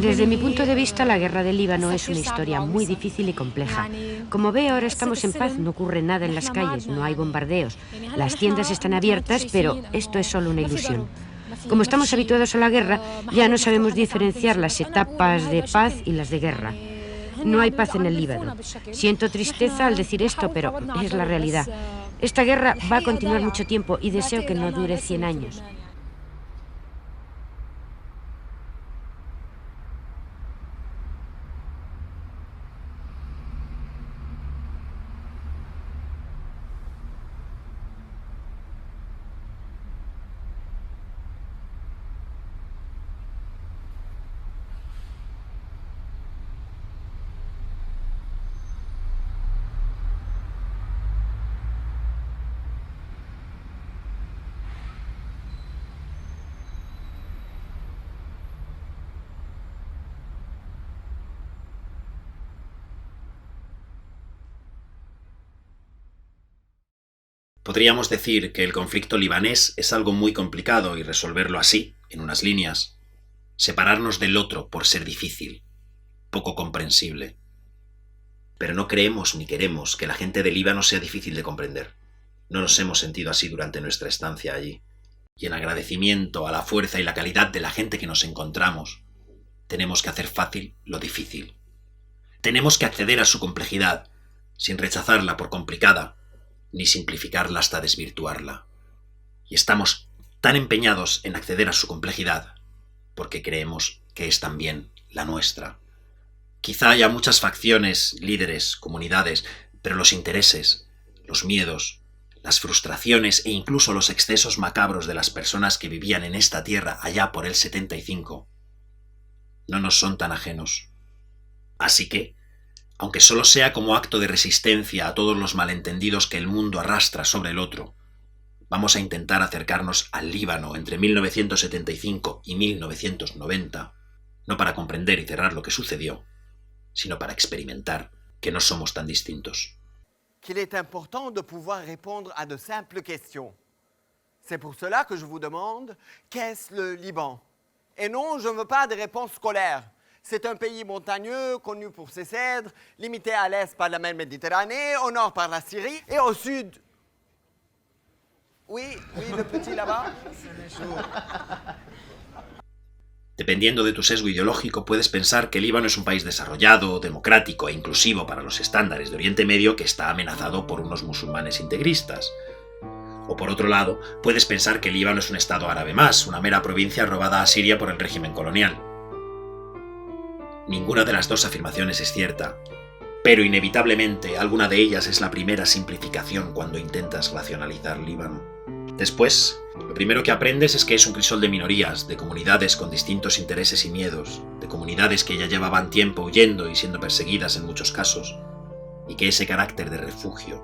Desde mi punto de vista, la guerra del Líbano es una historia muy difícil y compleja. Como ve, ahora estamos en paz, no ocurre nada en las calles, no hay bombardeos. Las tiendas están abiertas, pero esto es solo una ilusión. Como estamos habituados a la guerra, ya no sabemos diferenciar las etapas de paz y las de guerra. No hay paz en el Líbano. Siento tristeza al decir esto, pero es la realidad. Esta guerra va a continuar mucho tiempo y deseo que no dure 100 años. Podríamos decir que el conflicto libanés es algo muy complicado y resolverlo así, en unas líneas. Separarnos del otro por ser difícil, poco comprensible. Pero no creemos ni queremos que la gente del Líbano sea difícil de comprender. No nos hemos sentido así durante nuestra estancia allí. Y en agradecimiento a la fuerza y la calidad de la gente que nos encontramos, tenemos que hacer fácil lo difícil. Tenemos que acceder a su complejidad, sin rechazarla por complicada, ni simplificarla hasta desvirtuarla. Y estamos tan empeñados en acceder a su complejidad porque creemos que es también la nuestra. Quizá haya muchas facciones, líderes, comunidades, pero los intereses, los miedos, las frustraciones e incluso los excesos macabros de las personas que vivían en esta tierra allá por el 75 no nos son tan ajenos. Así que, aunque solo sea como acto de resistencia a todos los malentendidos que el mundo arrastra sobre el otro, vamos a intentar acercarnos al Líbano entre 1975 y 1990, no para comprender y cerrar lo que sucedió, sino para experimentar que no somos tan distintos. Qu'il est important de pouvoir répondre à de simples questions. C'est pour cela que je vous demande, qu'est-ce le Liban? Et non, je ne veux pas de réponses scolaires. C'est un pays montagneux, connu pour ses cèdres, limité à l'est par la mer Méditerranée, au nord par la Syrie, et au sud... Oui, le petit là-bas. Dependiendo de tu sesgo ideológico, puedes pensar que el Líbano es un país desarrollado, democrático e inclusivo para los estándares de Oriente Medio que está amenazado por unos musulmanes integristas. O por otro lado, puedes pensar que el Líbano es un estado árabe más, una mera provincia robada a Siria por el régimen colonial. Ninguna de las dos afirmaciones es cierta, pero inevitablemente alguna de ellas es la primera simplificación cuando intentas racionalizar Líbano. Después, lo primero que aprendes es que es un crisol de minorías, de comunidades con distintos intereses y miedos, de comunidades que ya llevaban tiempo huyendo y siendo perseguidas en muchos casos, y que ese carácter de refugio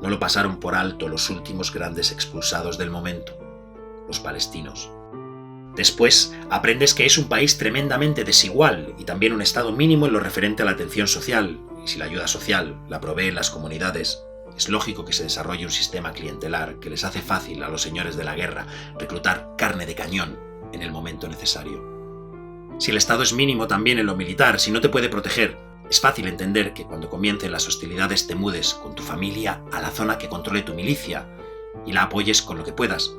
no lo pasaron por alto los últimos grandes expulsados del momento, los palestinos. Después, aprendes que es un país tremendamente desigual y también un estado mínimo en lo referente a la atención social, y si la ayuda social la proveen las comunidades, es lógico que se desarrolle un sistema clientelar que les hace fácil a los señores de la guerra reclutar carne de cañón en el momento necesario. Si el estado es mínimo también en lo militar, si no te puede proteger, es fácil entender que cuando comiencen las hostilidades te mudes con tu familia a la zona que controle tu milicia y la apoyes con lo que puedas,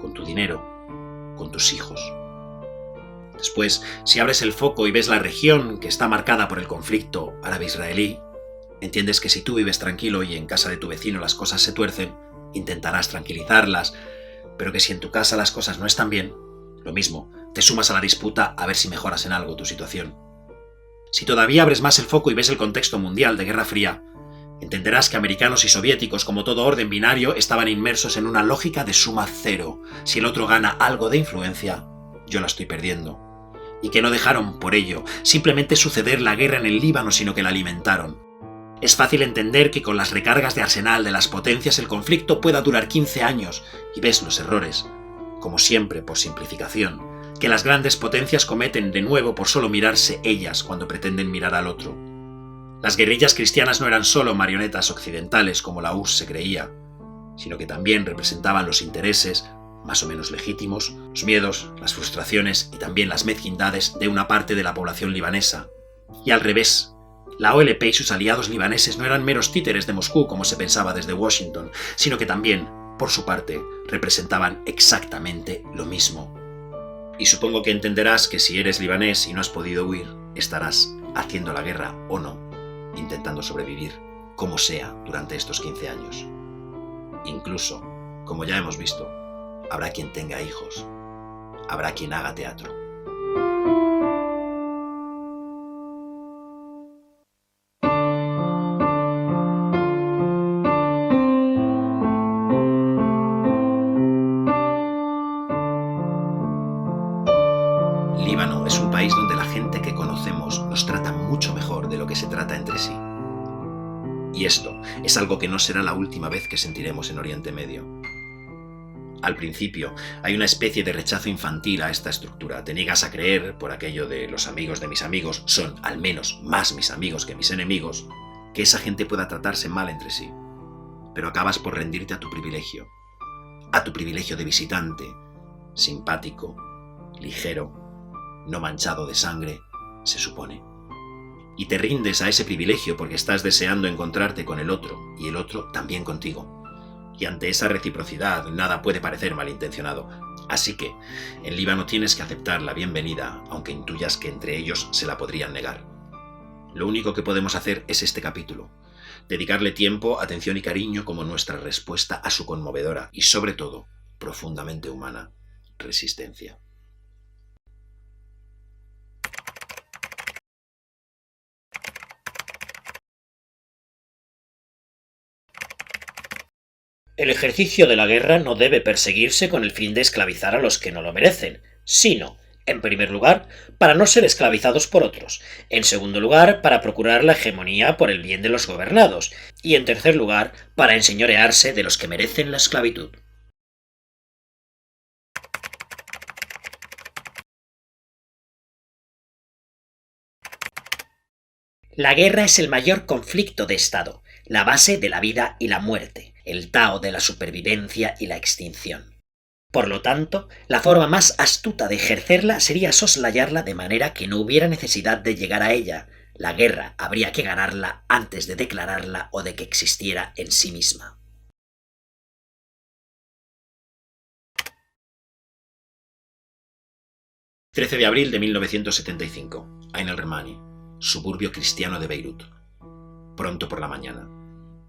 con tu dinero, con tus hijos. Después, si abres el foco y ves la región que está marcada por el conflicto árabe-israelí, entiendes que si tú vives tranquilo y en casa de tu vecino las cosas se tuercen, intentarás tranquilizarlas, pero que si en tu casa las cosas no están bien, lo mismo, te sumas a la disputa a ver si mejoras en algo tu situación. Si todavía abres más el foco y ves el contexto mundial de Guerra Fría, entenderás que americanos y soviéticos, como todo orden binario, estaban inmersos en una lógica de suma cero. Si el otro gana algo de influencia, yo la estoy perdiendo. Y que no dejaron, por ello, simplemente suceder la guerra en el Líbano, sino que la alimentaron. Es fácil entender que con las recargas de arsenal de las potencias el conflicto pueda durar 15 años, y ves los errores, como siempre por simplificación, que las grandes potencias cometen de nuevo por solo mirarse ellas cuando pretenden mirar al otro. Las guerrillas cristianas no eran solo marionetas occidentales como la URSS se creía, sino que también representaban los intereses, más o menos legítimos, los miedos, las frustraciones y también las mezquindades de una parte de la población libanesa. Y al revés, la OLP y sus aliados libaneses no eran meros títeres de Moscú como se pensaba desde Washington, sino que también, por su parte, representaban exactamente lo mismo. Y supongo que entenderás que si eres libanés y no has podido huir, estarás haciendo la guerra o no, intentando sobrevivir, como sea, durante estos 15 años. Incluso, como ya hemos visto, habrá quien tenga hijos, habrá quien haga teatro. Líbano es un país donde la gente que conocemos nos trata mucho mejor de lo que se trata entre sí. Y esto es algo que no será la última vez que sentiremos en Oriente Medio. Al principio, hay una especie de rechazo infantil a esta estructura. Te niegas a creer, por aquello de los amigos de mis amigos son al menos más mis amigos que mis enemigos, que esa gente pueda tratarse mal entre sí. Pero acabas por rendirte a tu privilegio de visitante, simpático, ligero, no manchado de sangre, se supone. Y te rindes a ese privilegio porque estás deseando encontrarte con el otro, y el otro también contigo. Y ante esa reciprocidad nada puede parecer malintencionado. Así que, en Líbano tienes que aceptar la bienvenida, aunque intuyas que entre ellos se la podrían negar. Lo único que podemos hacer es este capítulo. Dedicarle tiempo, atención y cariño como nuestra respuesta a su conmovedora y, sobre todo, profundamente humana, resistencia. El ejercicio de la guerra no debe perseguirse con el fin de esclavizar a los que no lo merecen, sino, en primer lugar, para no ser esclavizados por otros, en segundo lugar, para procurar la hegemonía por el bien de los gobernados, y en tercer lugar, para enseñorearse de los que merecen la esclavitud. La guerra es el mayor conflicto de Estado, la base de la vida y la muerte, el Tao de la supervivencia y la extinción. Por lo tanto, la forma más astuta de ejercerla sería soslayarla de manera que no hubiera necesidad de llegar a ella. La guerra habría que ganarla antes de declararla o de que existiera en sí misma. ...13 de abril de 1975, Ain el-Remani, suburbio cristiano de Beirut. Pronto por la mañana,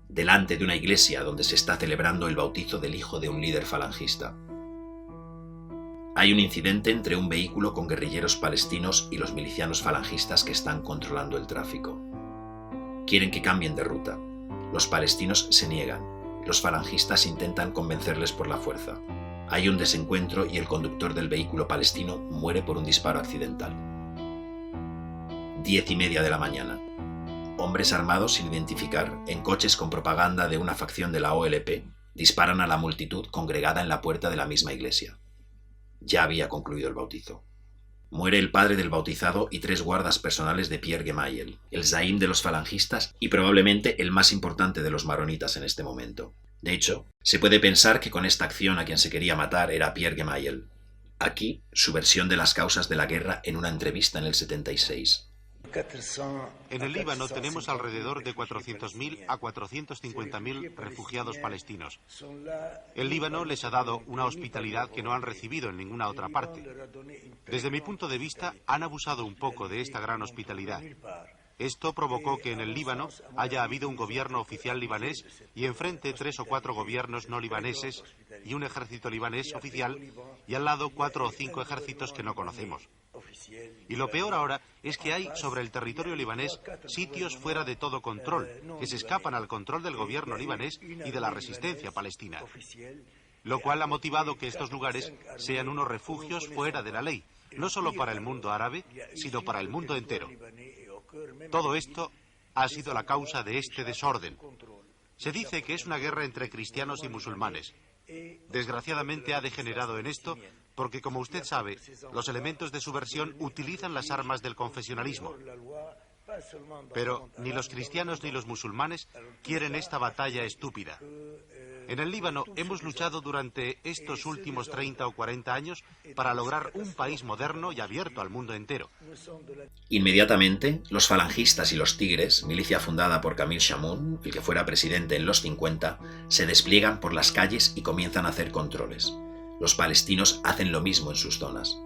delante de una iglesia donde se está celebrando el bautizo del hijo de un líder falangista. Hay un incidente entre un vehículo con guerrilleros palestinos y los milicianos falangistas que están controlando el tráfico. Quieren que cambien de ruta. Los palestinos se niegan. Los falangistas intentan convencerles por la fuerza. Hay un desencuentro y el conductor del vehículo palestino muere por un disparo accidental. 10:30 de la mañana. Hombres armados sin identificar, en coches con propaganda de una facción de la OLP, disparan a la multitud congregada en la puerta de la misma iglesia. Ya había concluido el bautizo. Muere el padre del bautizado y 3 guardas personales de Pierre Gemayel, el zaim de los falangistas y probablemente el más importante de los maronitas en este momento. De hecho, se puede pensar que con esta acción a quien se quería matar era Pierre Gemayel. Aquí, su versión de las causas de la guerra en una entrevista en el 76. En el Líbano tenemos alrededor de 400.000 a 450.000 refugiados palestinos. El Líbano les ha dado una hospitalidad que no han recibido en ninguna otra parte. Desde mi punto de vista, han abusado un poco de esta gran hospitalidad. Esto provocó que en el Líbano haya habido un gobierno oficial libanés y enfrente 3 o 4 gobiernos no libaneses y un ejército libanés oficial y al lado 4 o 5 ejércitos que no conocemos. Y lo peor ahora es que hay sobre el territorio libanés sitios fuera de todo control, que se escapan al control del gobierno libanés y de la resistencia palestina. Lo cual ha motivado que estos lugares sean unos refugios fuera de la ley, no solo para el mundo árabe, sino para el mundo entero. Todo esto ha sido la causa de este desorden. Se dice que es una guerra entre cristianos y musulmanes. Desgraciadamente ha degenerado en esto porque, como usted sabe, los elementos de subversión utilizan las armas del confesionalismo. Pero ni los cristianos ni los musulmanes quieren esta batalla estúpida. En el Líbano hemos luchado durante estos últimos 30 o 40 años para lograr un país moderno y abierto al mundo entero. Inmediatamente, los falangistas y los tigres, milicia fundada por Camille Chamoun, el que fuera presidente en los 50, se despliegan por las calles y comienzan a hacer controles. Los palestinos hacen lo mismo en sus zonas.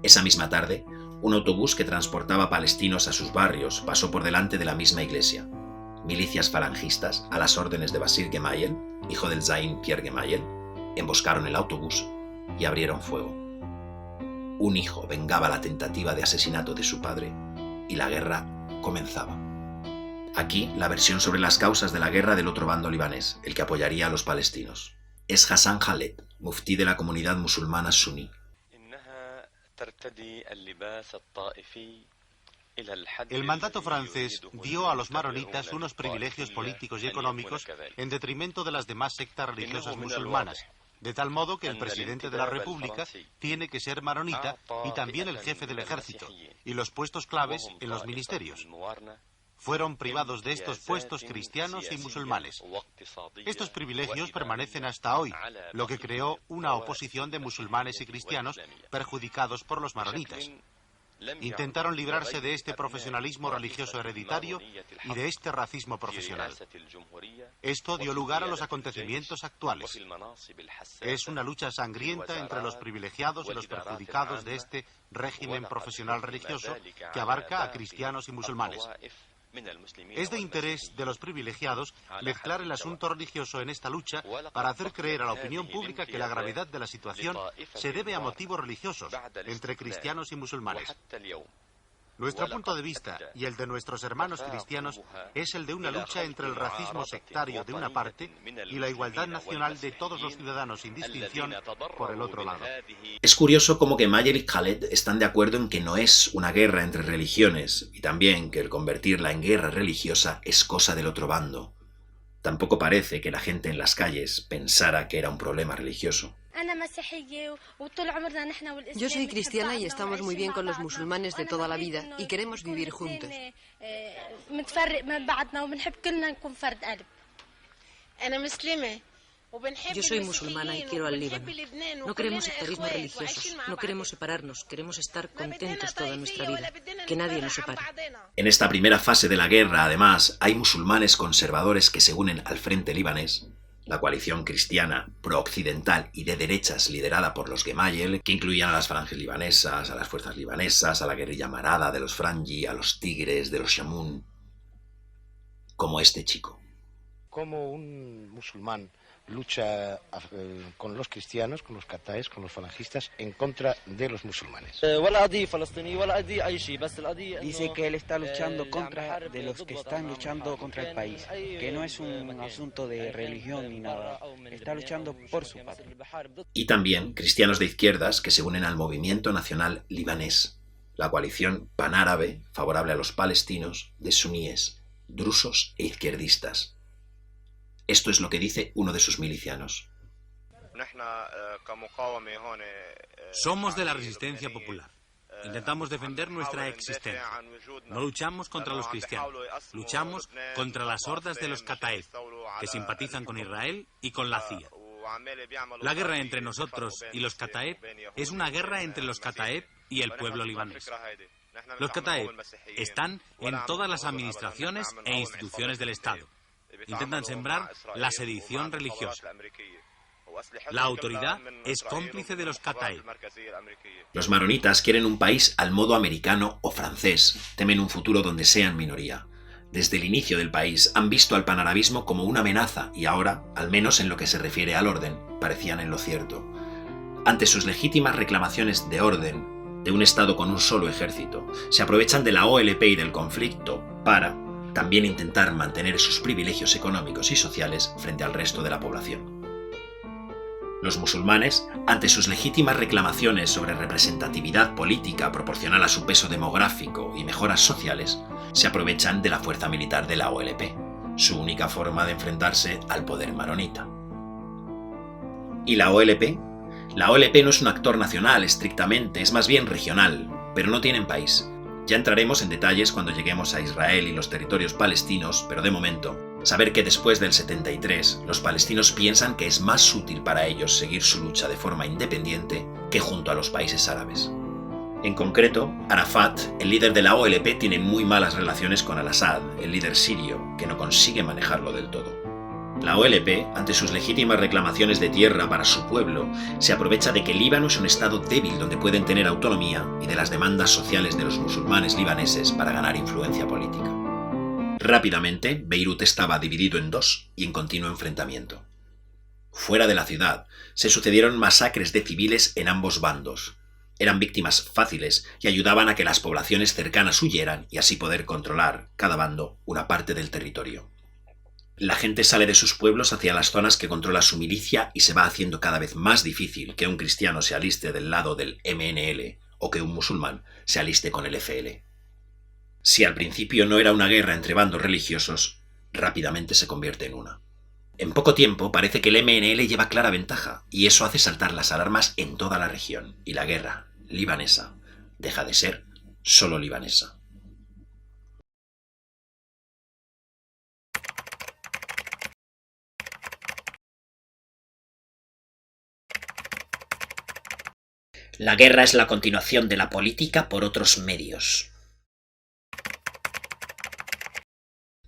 Esa misma tarde, un autobús que transportaba palestinos a sus barrios pasó por delante de la misma iglesia. Milicias falangistas, a las órdenes de Basir Gemayel, hijo del Zain Pierre Gemayel, emboscaron el autobús y abrieron fuego. Un hijo vengaba la tentativa de asesinato de su padre y la guerra comenzaba. Aquí la versión sobre las causas de la guerra del otro bando libanés, el que apoyaría a los palestinos. Es Hassan Khaled, muftí de la comunidad musulmana suní. El mandato francés dio a los maronitas unos privilegios políticos y económicos en detrimento de las demás sectas religiosas musulmanas, de tal modo que el presidente de la República tiene que ser maronita y también el jefe del ejército, y los puestos claves en los ministerios. Fueron privados de estos puestos cristianos y musulmanes. Estos privilegios permanecen hasta hoy, lo que creó una oposición de musulmanes y cristianos perjudicados por los maronitas. Intentaron librarse de este profesionalismo religioso hereditario y de este racismo profesional. Esto dio lugar a los acontecimientos actuales. Es una lucha sangrienta entre los privilegiados y los perjudicados de este régimen profesional religioso que abarca a cristianos y musulmanes. Es de interés de los privilegiados mezclar el asunto religioso en esta lucha para hacer creer a la opinión pública que la gravedad de la situación se debe a motivos religiosos entre cristianos y musulmanes. Nuestro punto de vista y el de nuestros hermanos cristianos es el de una lucha entre el racismo sectario de una parte y la igualdad nacional de todos los ciudadanos sin distinción por el otro lado. Es curioso cómo Gemayel y Khaled están de acuerdo en que no es una guerra entre religiones y también que el convertirla en guerra religiosa es cosa del otro bando. Tampoco parece que la gente en las calles pensara que era un problema religioso. Yo soy cristiana y estamos muy bien con los musulmanes de toda la vida y queremos vivir juntos. Yo soy musulmana y quiero al Líbano. No queremos sectarismos religiosos, no queremos separarnos, queremos estar contentos toda nuestra vida, que nadie nos separe. En esta primera fase de la guerra, además, hay musulmanes conservadores que se unen al frente libanés, la coalición cristiana pro-occidental y de derechas liderada por los Gemayel, que incluían a las falanges libanesas, a las fuerzas libanesas, a la guerrilla marada de los Frangi, a los tigres de los Chamoun, como este chico. Como un musulmán lucha con los cristianos, con los cataes, con los falangistas, en contra de los musulmanes. Dice que él está luchando contra de los que están luchando contra el país, que no es un asunto de religión ni nada, está luchando por su patria. Y también cristianos de izquierdas que se unen al movimiento nacional libanés, la coalición panárabe favorable a los palestinos de suníes, drusos e izquierdistas. Esto es lo que dice uno de sus milicianos. Somos de la resistencia popular. Intentamos defender nuestra existencia. No luchamos contra los cristianos. Luchamos contra las hordas de los Kataeb, que simpatizan con Israel y con la CIA. La guerra entre nosotros y los Kataeb es una guerra entre los Kataeb y el pueblo libanés. Los Kataeb están en todas las administraciones e instituciones del Estado. Intentan sembrar la sedición religiosa. La autoridad es cómplice de los Kataeb. Los maronitas quieren un país al modo americano o francés. Temen un futuro donde sean minoría. Desde el inicio del país han visto al panarabismo como una amenaza y ahora, al menos en lo que se refiere al orden, parecían en lo cierto. Ante sus legítimas reclamaciones de orden, de un Estado con un solo ejército, se aprovechan de la OLP y del conflicto para también intentar mantener sus privilegios económicos y sociales frente al resto de la población. Los musulmanes, ante sus legítimas reclamaciones sobre representatividad política proporcional a su peso demográfico y mejoras sociales, se aprovechan de la fuerza militar de la OLP, su única forma de enfrentarse al poder maronita. ¿Y la OLP? La OLP no es un actor nacional estrictamente, es más bien regional, pero no tienen país. Ya entraremos en detalles cuando lleguemos a Israel y los territorios palestinos, pero de momento, saber que después del 73, los palestinos piensan que es más útil para ellos seguir su lucha de forma independiente que junto a los países árabes. En concreto, Arafat, el líder de la OLP, tiene muy malas relaciones con al-Assad, el líder sirio, que no consigue manejarlo del todo. La OLP, ante sus legítimas reclamaciones de tierra para su pueblo, se aprovecha de que Líbano es un estado débil donde pueden tener autonomía y de las demandas sociales de los musulmanes libaneses para ganar influencia política. Rápidamente, Beirut estaba dividido en dos y en continuo enfrentamiento. Fuera de la ciudad, se sucedieron masacres de civiles en ambos bandos. Eran víctimas fáciles y ayudaban a que las poblaciones cercanas huyeran y así poder controlar, cada bando, una parte del territorio. La gente sale de sus pueblos hacia las zonas que controla su milicia y se va haciendo cada vez más difícil que un cristiano se aliste del lado del MNL o que un musulmán se aliste con el FL. Si al principio no era una guerra entre bandos religiosos, rápidamente se convierte en una. En poco tiempo parece que el MNL lleva clara ventaja y eso hace saltar las alarmas en toda la región y la guerra libanesa deja de ser solo libanesa. La guerra es la continuación de la política por otros medios.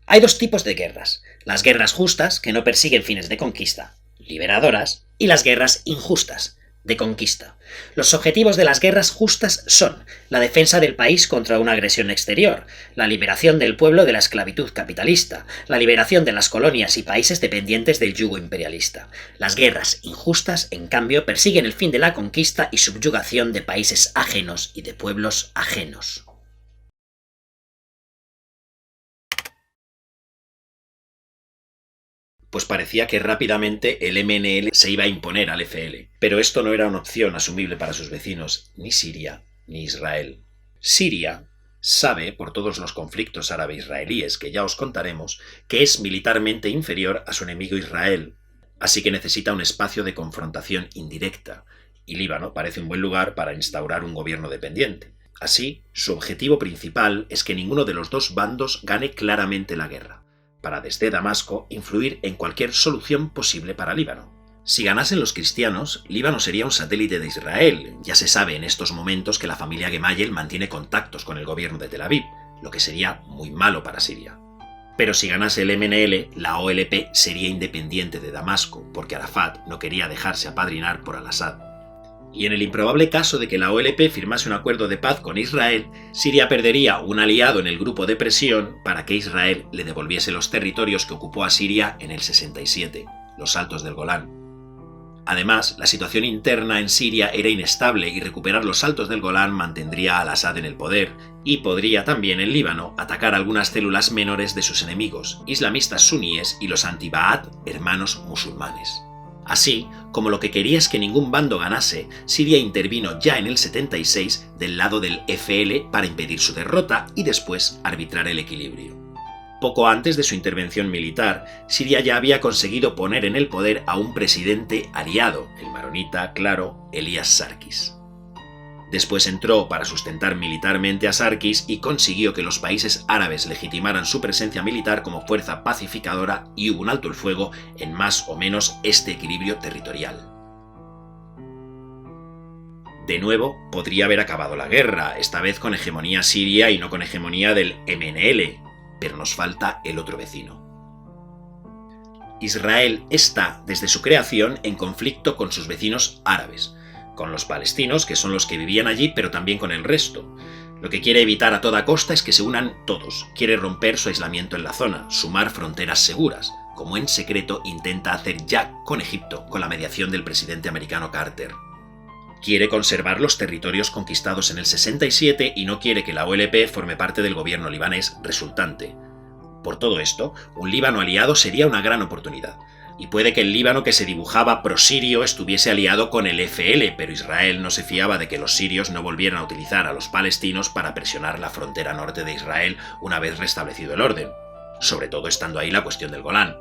Hay dos tipos de guerras: las guerras justas, que no persiguen fines de conquista, liberadoras, y las guerras injustas, de conquista. Los objetivos de las guerras justas son la defensa del país contra una agresión exterior, la liberación del pueblo de la esclavitud capitalista, la liberación de las colonias y países dependientes del yugo imperialista. Las guerras injustas, en cambio, persiguen el fin de la conquista y subyugación de países ajenos y de pueblos ajenos. Pues parecía que rápidamente el MNL se iba a imponer al FL, pero esto no era una opción asumible para sus vecinos, ni Siria ni Israel. Siria sabe, por todos los conflictos árabe-israelíes que ya os contaremos, que es militarmente inferior a su enemigo Israel, así que necesita un espacio de confrontación indirecta, y Líbano parece un buen lugar para instaurar un gobierno dependiente. Así, su objetivo principal es que ninguno de los dos bandos gane claramente la guerra, para desde Damasco influir en cualquier solución posible para Líbano. Si ganasen los cristianos, Líbano sería un satélite de Israel. Ya se sabe en estos momentos que la familia Gemayel mantiene contactos con el gobierno de Tel Aviv, lo que sería muy malo para Siria. Pero si ganase el MNL, la OLP sería independiente de Damasco, porque Arafat no quería dejarse apadrinar por al-Assad. Y en el improbable caso de que la OLP firmase un acuerdo de paz con Israel, Siria perdería un aliado en el grupo de presión para que Israel le devolviese los territorios que ocupó a Siria en el 67, los Altos del Golán. Además, la situación interna en Siria era inestable y recuperar los Altos del Golán mantendría a al-Assad en el poder, y podría también en Líbano atacar algunas células menores de sus enemigos, islamistas suníes y los anti-Ba'ath, hermanos musulmanes. Así, como lo que quería es que ningún bando ganase, Siria intervino ya en el 76 del lado del FL para impedir su derrota y después arbitrar el equilibrio. Poco antes de su intervención militar, Siria ya había conseguido poner en el poder a un presidente aliado, el maronita, claro, Elias Sarkis. Después entró para sustentar militarmente a Sarkis y consiguió que los países árabes legitimaran su presencia militar como fuerza pacificadora y hubo un alto el fuego en más o menos este equilibrio territorial. De nuevo, podría haber acabado la guerra, esta vez con hegemonía siria y no con hegemonía del MNL, pero nos falta el otro vecino. Israel está, desde su creación, en conflicto con sus vecinos árabes, con los palestinos, que son los que vivían allí, pero también con el resto. Lo que quiere evitar a toda costa es que se unan todos. Quiere romper su aislamiento en la zona, sumar fronteras seguras, como en secreto intenta hacer ya con Egipto, con la mediación del presidente americano Carter. Quiere conservar los territorios conquistados en el 67 y no quiere que la OLP forme parte del gobierno libanés resultante. Por todo esto, un Líbano aliado sería una gran oportunidad. Y puede que el Líbano que se dibujaba pro-sirio estuviese aliado con el FL, pero Israel no se fiaba de que los sirios no volvieran a utilizar a los palestinos para presionar la frontera norte de Israel una vez restablecido el orden, sobre todo estando ahí la cuestión del Golán.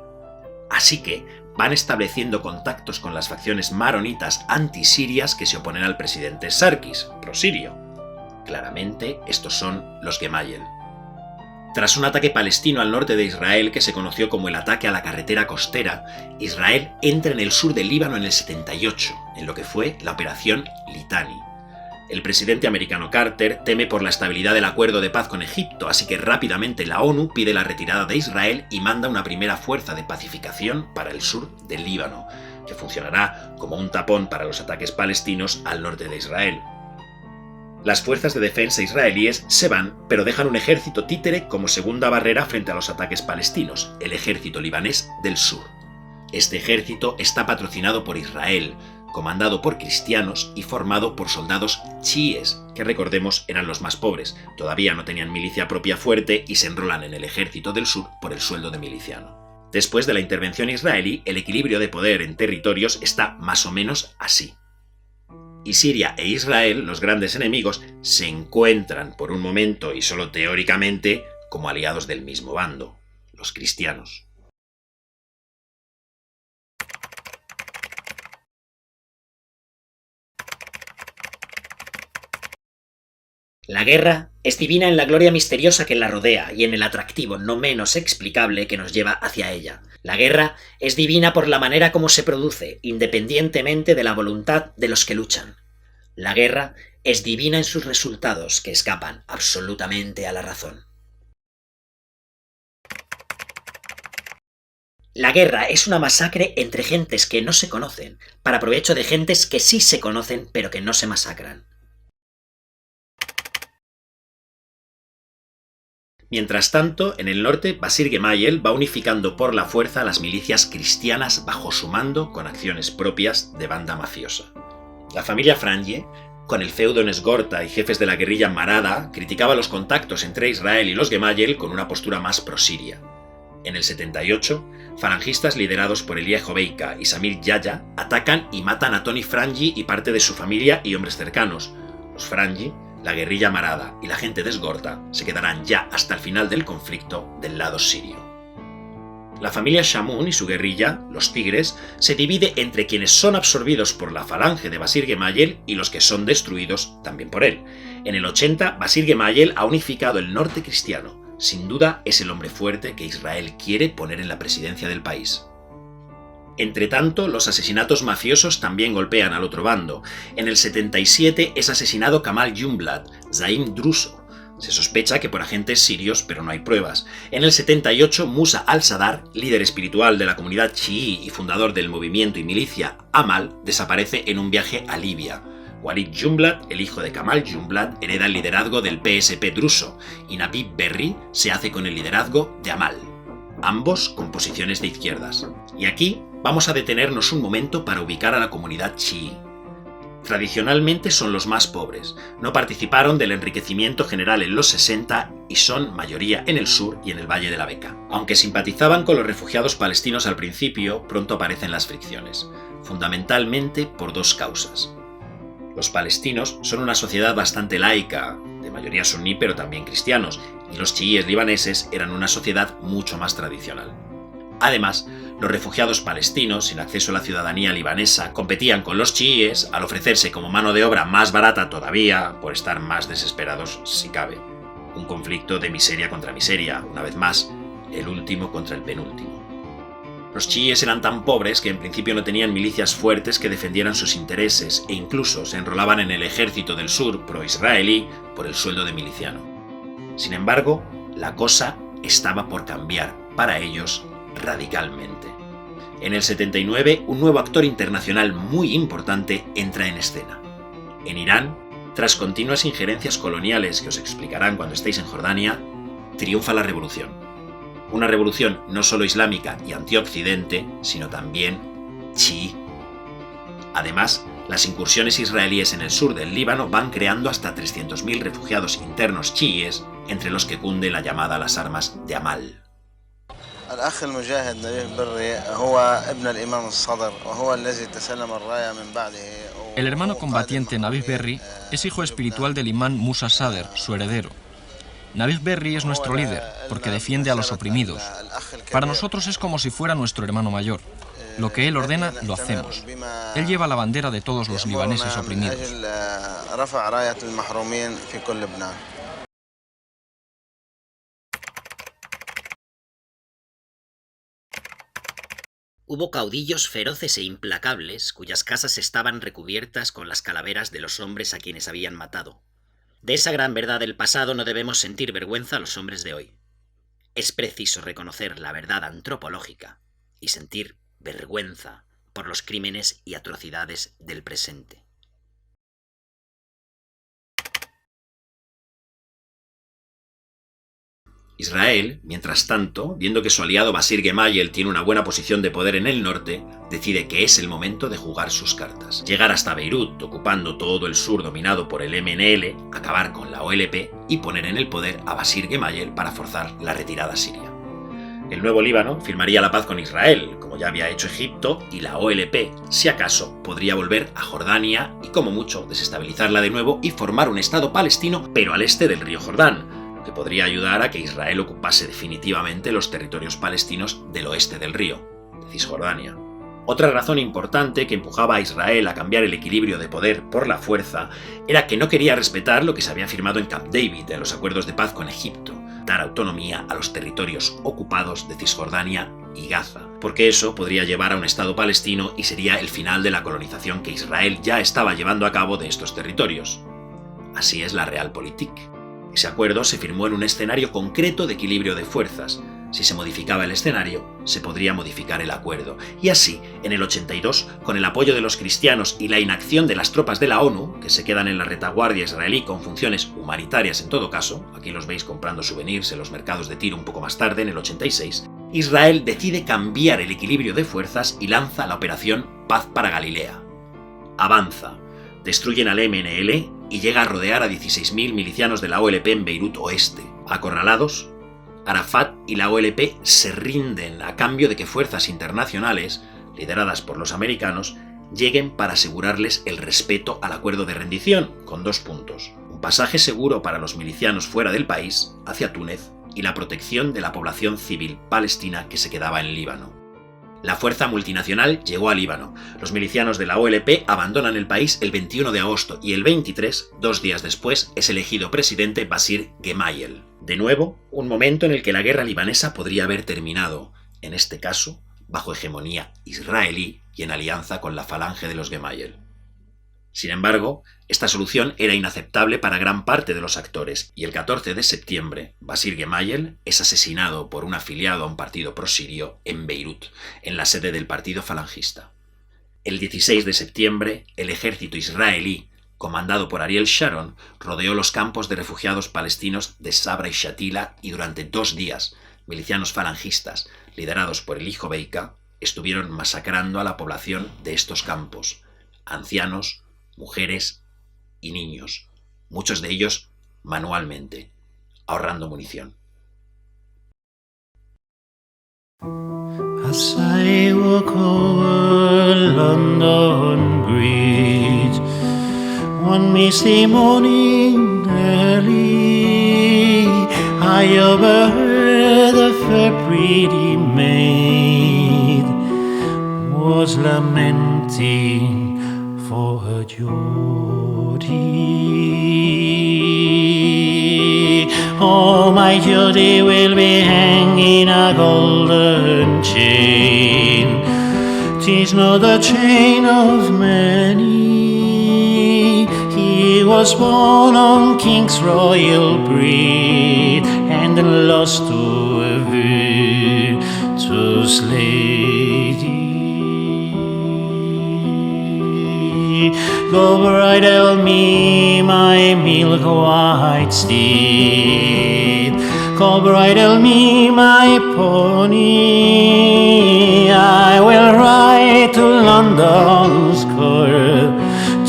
Así que van estableciendo contactos con las facciones maronitas antisirias que se oponen al presidente Sarkis, pro-sirio. Claramente, estos son los Gemayel. Tras un ataque palestino al norte de Israel que se conoció como el ataque a la carretera costera, Israel entra en el sur del Líbano en el 78, en lo que fue la Operación Litani. El presidente americano Carter teme por la estabilidad del acuerdo de paz con Egipto, así que rápidamente la ONU pide la retirada de Israel y manda una primera fuerza de pacificación para el sur del Líbano, que funcionará como un tapón para los ataques palestinos al norte de Israel. Las fuerzas de defensa israelíes se van, pero dejan un ejército títere como segunda barrera frente a los ataques palestinos, el ejército libanés del sur. Este ejército está patrocinado por Israel, comandado por cristianos y formado por soldados chiíes, que recordemos eran los más pobres, todavía no tenían milicia propia fuerte y se enrolan en el ejército del sur por el sueldo de miliciano. Después de la intervención israelí, el equilibrio de poder en territorios está más o menos así. Y Siria e Israel, los grandes enemigos, se encuentran por un momento y solo teóricamente como aliados del mismo bando, los cristianos. La guerra es divina en la gloria misteriosa que la rodea y en el atractivo no menos explicable que nos lleva hacia ella. La guerra es divina por la manera como se produce, independientemente de la voluntad de los que luchan. La guerra es divina en sus resultados que escapan absolutamente a la razón. La guerra es una masacre entre gentes que no se conocen, para provecho de gentes que sí se conocen pero que no se masacran. Mientras tanto, en el norte, Basir Gemayel va unificando por la fuerza a las milicias cristianas bajo su mando con acciones propias de banda mafiosa. La familia Franje, con el feudo en Esgorta y jefes de la guerrilla Marada, criticaba los contactos entre Israel y los Gemayel con una postura más pro-siria. En el 78, falangistas liderados por Elia Joveika y Samir Yahya atacan y matan a Tony Frangi y parte de su familia y hombres cercanos. Los Frangi, la guerrilla Marada y la gente de Esgorta se quedarán ya hasta el final del conflicto del lado sirio. La familia Shamoun y su guerrilla, los Tigres, se divide entre quienes son absorbidos por la falange de Basir Gemayel y los que son destruidos también por él. En el 80, Basir Gemayel ha unificado el norte cristiano. Sin duda es el hombre fuerte que Israel quiere poner en la presidencia del país. Entretanto, los asesinatos mafiosos también golpean al otro bando. En el 77 es asesinado Kamal Jumblat, Zaim Druso. Se sospecha que por agentes sirios, pero no hay pruebas. En el 78, Musa al-Sadar, líder espiritual de la comunidad chií y fundador del movimiento y milicia Amal, desaparece en un viaje a Libia. Walid Jumblat, el hijo de Kamal Jumblat, hereda el liderazgo del PSP druso y Nabih Berri se hace con el liderazgo de Amal, ambos con posiciones de izquierdas. Y aquí vamos a detenernos un momento para ubicar a la comunidad chií. Tradicionalmente son los más pobres, no participaron del enriquecimiento general en los 60 y son mayoría en el sur y en el Valle de la Beca. Aunque simpatizaban con los refugiados palestinos al principio, pronto aparecen las fricciones, fundamentalmente por dos causas. Los palestinos son una sociedad bastante laica, de mayoría suní pero también cristianos, y los chiíes libaneses eran una sociedad mucho más tradicional. Además, los refugiados palestinos, sin acceso a la ciudadanía libanesa, competían con los chiíes al ofrecerse como mano de obra más barata todavía por estar más desesperados si cabe. Un conflicto de miseria contra miseria, una vez más, el último contra el penúltimo. Los chiíes eran tan pobres que en principio no tenían milicias fuertes que defendieran sus intereses e incluso se enrolaban en el ejército del sur pro-israelí por el sueldo de miliciano. Sin embargo, la cosa estaba por cambiar para ellos radicalmente. En el 79, un nuevo actor internacional muy importante entra en escena. En Irán, tras continuas injerencias coloniales que os explicarán cuando estéis en Jordania, triunfa la revolución. Una revolución no solo islámica y antioccidente, sino también chií. Además, las incursiones israelíes en el sur del Líbano van creando hasta 300.000 refugiados internos chiíes, entre los que cunde la llamada a las armas de Amal. El hermano combatiente Nabih Berri es hijo espiritual del imán Musa Sadr, su heredero. Nabih Berri es nuestro líder, porque defiende a los oprimidos. Para nosotros es como si fuera nuestro hermano mayor. Lo que él ordena, lo hacemos. Él lleva la bandera de todos los libaneses oprimidos. رفع راية المحرومين في كل لبنان. Hubo caudillos feroces e implacables cuyas casas estaban recubiertas con las calaveras de los hombres a quienes habían matado. De esa gran verdad del pasado no debemos sentir vergüenza los hombres de hoy. Es preciso reconocer la verdad antropológica y sentir vergüenza por los crímenes y atrocidades del presente. Israel, mientras tanto, viendo que su aliado Basir Gemayel tiene una buena posición de poder en el norte, decide que es el momento de jugar sus cartas. Llegar hasta Beirut, ocupando todo el sur dominado por el MNL, acabar con la OLP y poner en el poder a Basir Gemayel para forzar la retirada siria. El nuevo Líbano firmaría la paz con Israel, como ya había hecho Egipto, y la OLP, si acaso, podría volver a Jordania y, como mucho, desestabilizarla de nuevo y formar un Estado palestino, pero al este del río Jordán, que podría ayudar a que Israel ocupase definitivamente los territorios palestinos del oeste del río, de Cisjordania. Otra razón importante que empujaba a Israel a cambiar el equilibrio de poder por la fuerza era que no quería respetar lo que se había firmado en Camp David en los acuerdos de paz con Egipto, dar autonomía a los territorios ocupados de Cisjordania y Gaza, porque eso podría llevar a un Estado palestino y sería el final de la colonización que Israel ya estaba llevando a cabo de estos territorios. Así es la Realpolitik. Ese acuerdo se firmó en un escenario concreto de equilibrio de fuerzas. Si se modificaba el escenario, se podría modificar el acuerdo. Y así, en el 82, con el apoyo de los cristianos y la inacción de las tropas de la ONU, que se quedan en la retaguardia israelí con funciones humanitarias en todo caso, aquí los veis comprando souvenirs en los mercados de Tiro un poco más tarde, en el 86, Israel decide cambiar el equilibrio de fuerzas y lanza la operación Paz para Galilea. Avanza, destruyen al MNL y llega a rodear a 16.000 milicianos de la OLP en Beirut Oeste. Acorralados, Arafat y la OLP se rinden a cambio de que fuerzas internacionales, lideradas por los americanos, lleguen para asegurarles el respeto al acuerdo de rendición, con 2 puntos: un pasaje seguro para los milicianos fuera del país, hacia Túnez, y la protección de la población civil palestina que se quedaba en Líbano. La fuerza multinacional llegó a Líbano. Los milicianos de la OLP abandonan el país el 21 de agosto y el 23, 2 días después, es elegido presidente Basir Gemayel. De nuevo, un momento en el que la guerra libanesa podría haber terminado, en este caso, bajo hegemonía israelí y en alianza con la falange de los Gemayel. Sin embargo, esta solución era inaceptable para gran parte de los actores, y el 14 de septiembre, Basir Gemayel es asesinado por un afiliado a un partido prosirio en Beirut, en la sede del partido falangista. El 16 de septiembre, el ejército israelí, comandado por Ariel Sharon, rodeó los campos de refugiados palestinos de Sabra y Shatila y durante 2 días, milicianos falangistas, liderados por el hijo Beika, estuvieron masacrando a la población de estos campos, ancianos, mujeres y niños, muchos de ellos manualmente, ahorrando munición. As I walk over London Bridge, one misty morning early, I overheard a fair pretty maid was lamenting for her Geordie. Oh, my Geordie will be hanging a golden chain. 'Tis not the chain of many. He was born on King's royal breed and lost to a virtuous lady. Go bridle me, my milk white steed. Go bridle me, my pony. I will ride to London's court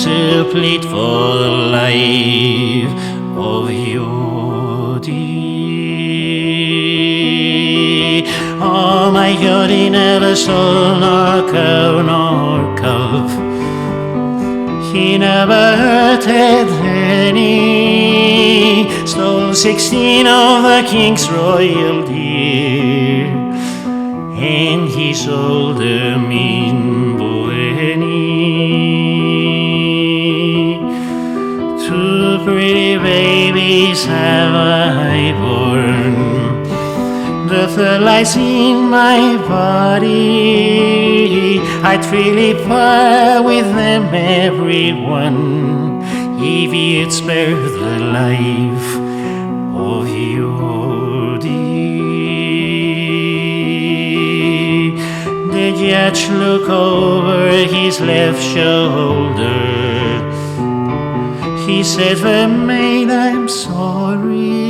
to plead for the life of Geordie. Oh, my Geordie never stole nor cow nor calf. He never hurted any, stole 16 of the King's royal deer, and he sold them in Bohemy days have I borne. The third lies in my body. I'd freely part with them, everyone, if you'd spare the life of your dear. The judge looked over his left shoulder. He said, "Fair maid, I'm sorry."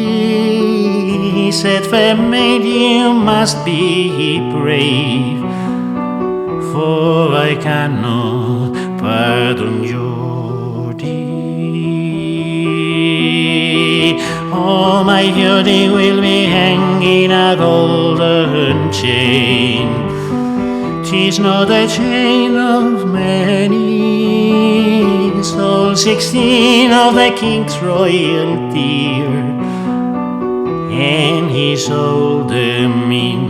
He said, "Fair maid, you must be brave, for I cannot pardon your deed. All my beauty will be hanging a golden chain. 'Tis not a chain of many, it's all 16 of the king's royal deer, and his old dominion.